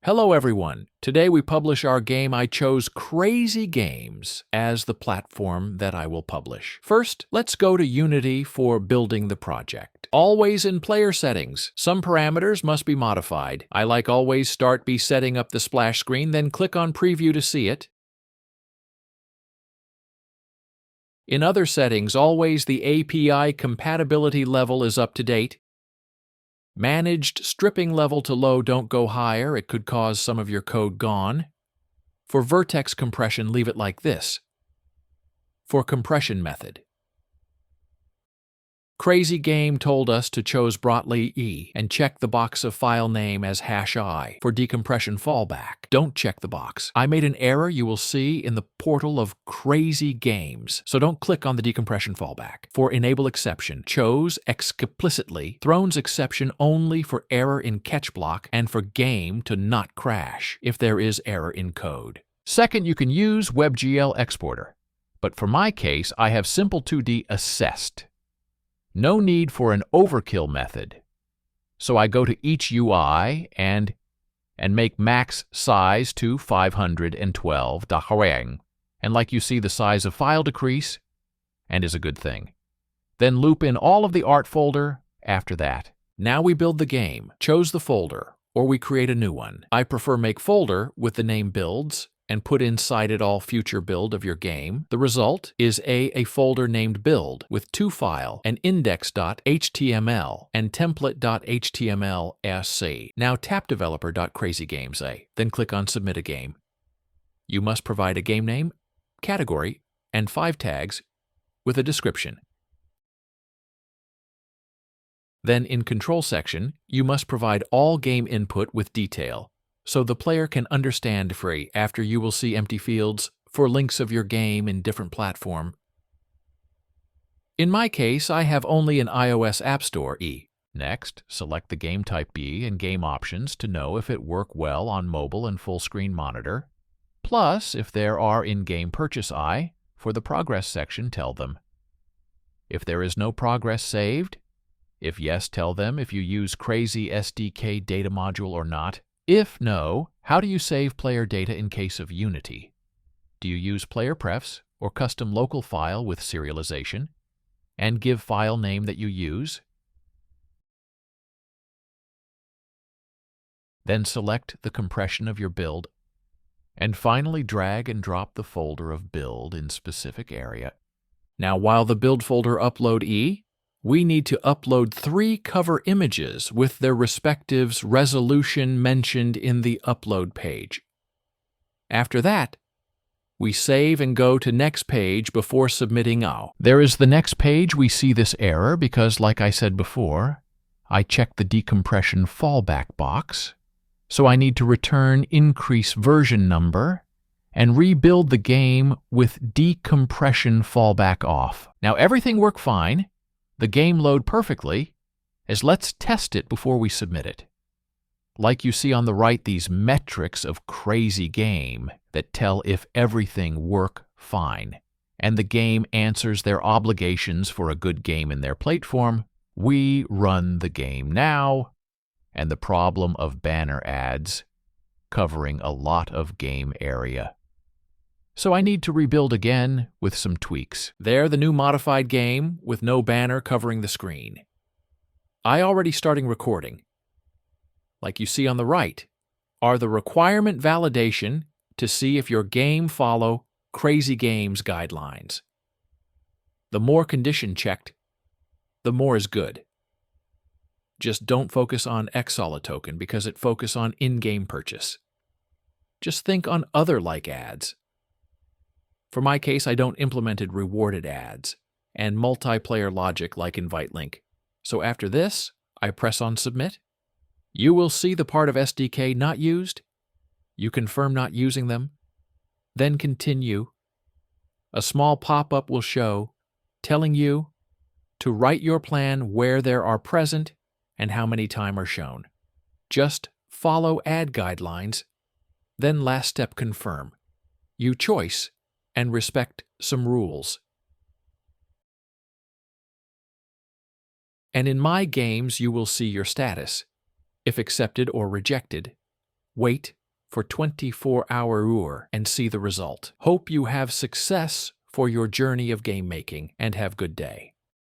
Hello everyone! Today we publish our game. I chose CrazyGames as the platform that I will publish. First, let's go to Unity for building the project. Always in player settings. Some parameters must be modified. I like always start by setting up the splash screen, then click on Preview to see it. In other settings, always the API compatibility level is up to date. Managed stripping level to low, don't go higher, it could cause some of your code gone. For vertex compression, leave it like this. For compression method. CrazyGame told us to choose broadly E and check the box of file name as #I. For decompression fallback, don't check the box. I made an error you will see in the portal of CrazyGames, so don't click on the decompression fallback. For enable exception, chose explicitly throws exception only for error in catch block and for game to not crash if there is error in code. Second, you can use WebGL exporter, but for my case, I have simple 2D assessed. No need for an overkill method. So I go to each UI and make max size to 512 daharang. And like you see, the size of file decrease and is a good thing. Then loop in all of the art folder after that. Now we build the game. Chose the folder, or we create a new one. I prefer make folder with the name builds and put inside it all future build of your game. The result is a folder named build with two files, an index.html and template.html.sc. Now tap developer.crazygames, then click on submit a game. You must provide a game name, category, and 5 tags with a description. Then in control section, you must provide all game input with detail, so the player can understand free. After you will see empty fields for links of your game in different platform. In my case, I have only an iOS App Store E. Next, select the game type B and game options to know if it work well on mobile and full screen monitor. Plus, if there are in-game purchase I, for the progress section, tell them. If there is no progress saved, if yes, tell them if you use Crazy SDK data module or not. If no, how do you save player data in case of Unity? Do you use player prefs or custom local file with serialization? And give file name that you use? Then select the compression of your build, and finally drag and drop the folder of build in specific area. Now while the build folder upload E, we need to upload 3 cover images with their respective resolution mentioned in the upload page. After that, we save and go to next page before submitting now. There is the next page. We see this error because, like I said before, I checked the decompression fallback box, so I need to return increase version number and rebuild the game with decompression fallback off. Now everything worked fine. The game load perfectly, as let's test it before we submit it. Like you see on the right, these metrics of CrazyGame that tell if everything work fine, and the game answers their obligations for a good game in their platform. We run the game now, and the problem of banner ads covering a lot of game area. So I need to rebuild again with some tweaks. There, the new modified game with no banner covering the screen. I already starting recording. Like you see on the right, are the requirement validation to see if your game follow CrazyGames guidelines. The more condition checked, the more is good. Just don't focus on XSolid token because it focus on in-game purchase. Just think on other like ads. For my case, I don't implemented rewarded ads and multiplayer logic like invite link. So after this, I press on submit. You will see the part of SDK not used. You confirm not using them. Then continue. A small pop-up will show telling you to write your plan where there are present and how many time are shown. Just follow ad guidelines. Then last step confirm. You choice and respect some rules. And in my games, you will see your status, if accepted or rejected, Wait for 24-hour and see the result. Hope you have success for your journey of game making and have good day.